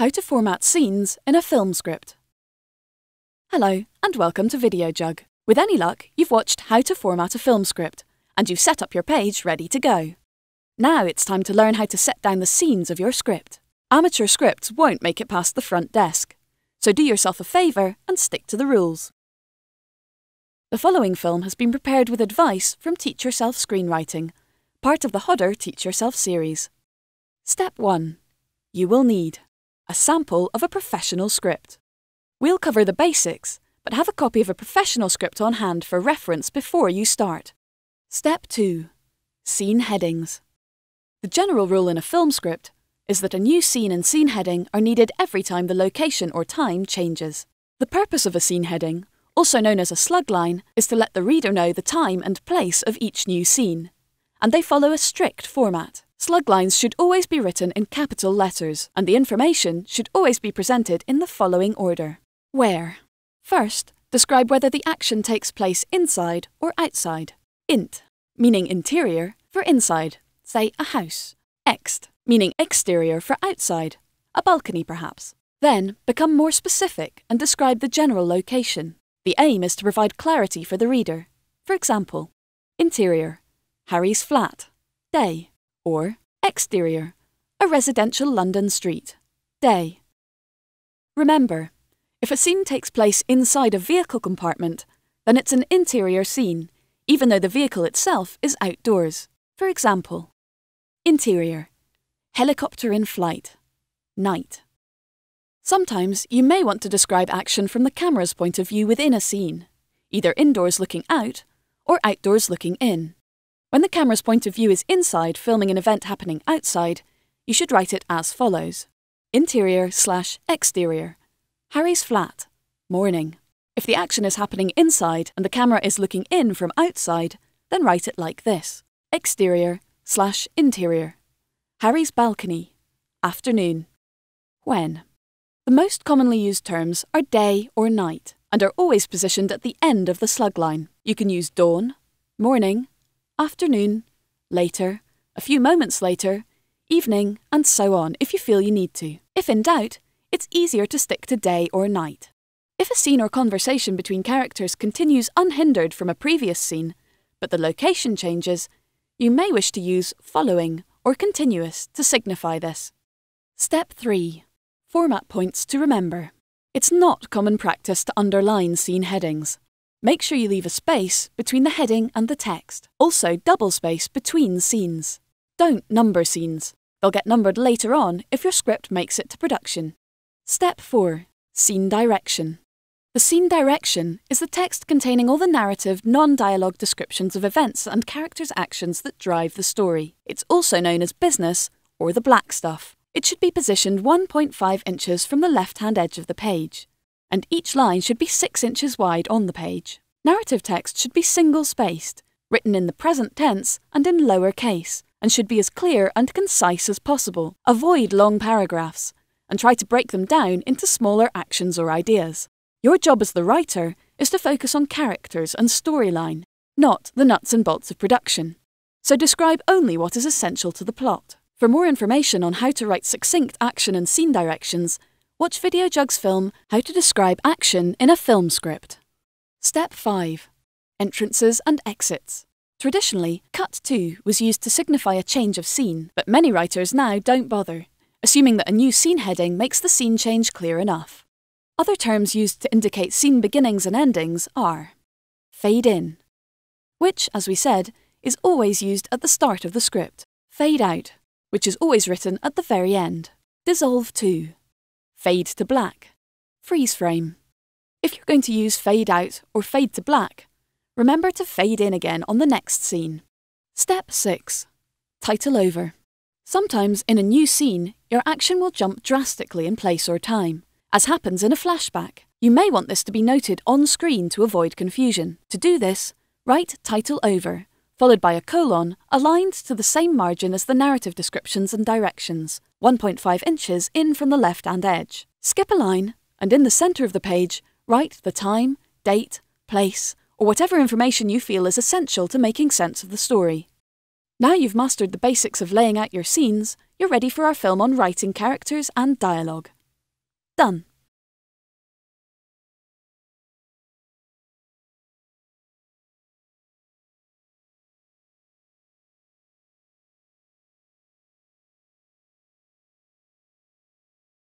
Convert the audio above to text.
How to format scenes in a film script. Hello, and welcome to Videojug. With any luck, you've watched how to format a film script, and you've set up your page ready to go. Now it's time to learn how to set down the scenes of your script. Amateur scripts won't make it past the front desk, so do yourself a favour and stick to the rules. The following film has been prepared with advice from Teach Yourself Screenwriting, part of the Hodder Teach Yourself series. Step 1. You will need a sample of a professional script. We'll cover the basics, but have a copy of a professional script on hand for reference before you start. Step 2. Scene headings. The general rule in a film script is that a new scene and scene heading are needed every time the location or time changes. The purpose of a scene heading, also known as a slug line, is to let the reader know the time and place of each new scene, and they follow a strict format. Slug lines should always be written in capital letters, and the information should always be presented in the following order. Where? First, describe whether the action takes place inside or outside. Int, meaning interior, for inside, say a house. Ext, meaning exterior for outside, a balcony perhaps. Then, become more specific and describe the general location. The aim is to provide clarity for the reader. For example, interior, Harry's flat, day. Or exterior, a residential London street, day. Remember, if a scene takes place inside a vehicle compartment, then it's an interior scene, even though the vehicle itself is outdoors. For example, interior, helicopter in flight, night. Sometimes you may want to describe action from the camera's point of view within a scene, either indoors looking out or outdoors looking in. When the camera's point of view is inside, filming an event happening outside, you should write it as follows. Interior/exterior. Harry's flat. Morning. If the action is happening inside and the camera is looking in from outside, then write it like this. Exterior/interior. Harry's balcony. Afternoon. When? The most commonly used terms are day or night, and are always positioned at the end of the slug line. You can use dawn, morning, afternoon, later, a few moments later, evening, and so on if you feel you need to. If in doubt, it's easier to stick to day or night. If a scene or conversation between characters continues unhindered from a previous scene, but the location changes, you may wish to use following or continuous to signify this. Step 3. Format points to remember. It's not common practice to underline scene headings. Make sure you leave a space between the heading and the text. Also, double space between scenes. Don't number scenes. They'll get numbered later on if your script makes it to production. Step 4. Scene direction. The scene direction is the text containing all the narrative, non-dialogue descriptions of events and characters' actions that drive the story. It's also known as business or the black stuff. It should be positioned 1.5 inches from the left-hand edge of the page, and each line should be 6 inches wide on the page. Narrative text should be single-spaced, written in the present tense and in lower case, and should be as clear and concise as possible. Avoid long paragraphs, and try to break them down into smaller actions or ideas. Your job as the writer is to focus on characters and storyline, not the nuts and bolts of production. So describe only what is essential to the plot. For more information on how to write succinct action and scene directions, watch Videojug's film How to Describe Action in a Film Script. Step 5. Entrances and exits. Traditionally, cut to was used to signify a change of scene, but many writers now don't bother, assuming that a new scene heading makes the scene change clear enough. Other terms used to indicate scene beginnings and endings are fade in, which, as we said, is always used at the start of the script. Fade out, which is always written at the very end. Dissolve to. Fade to black. Freeze frame. If you're going to use fade out or fade to black, remember to fade in again on the next scene. Step 6. Title over. Sometimes in a new scene, your action will jump drastically in place or time, as happens in a flashback. You may want this to be noted on screen to avoid confusion. To do this, write title over, followed by a colon aligned to the same margin as the narrative descriptions and directions, 1.5 inches in from the left-hand edge. Skip a line, and in the centre of the page, write the time, date, place, or whatever information you feel is essential to making sense of the story. Now you've mastered the basics of laying out your scenes, you're ready for our film on writing characters and dialogue. Done!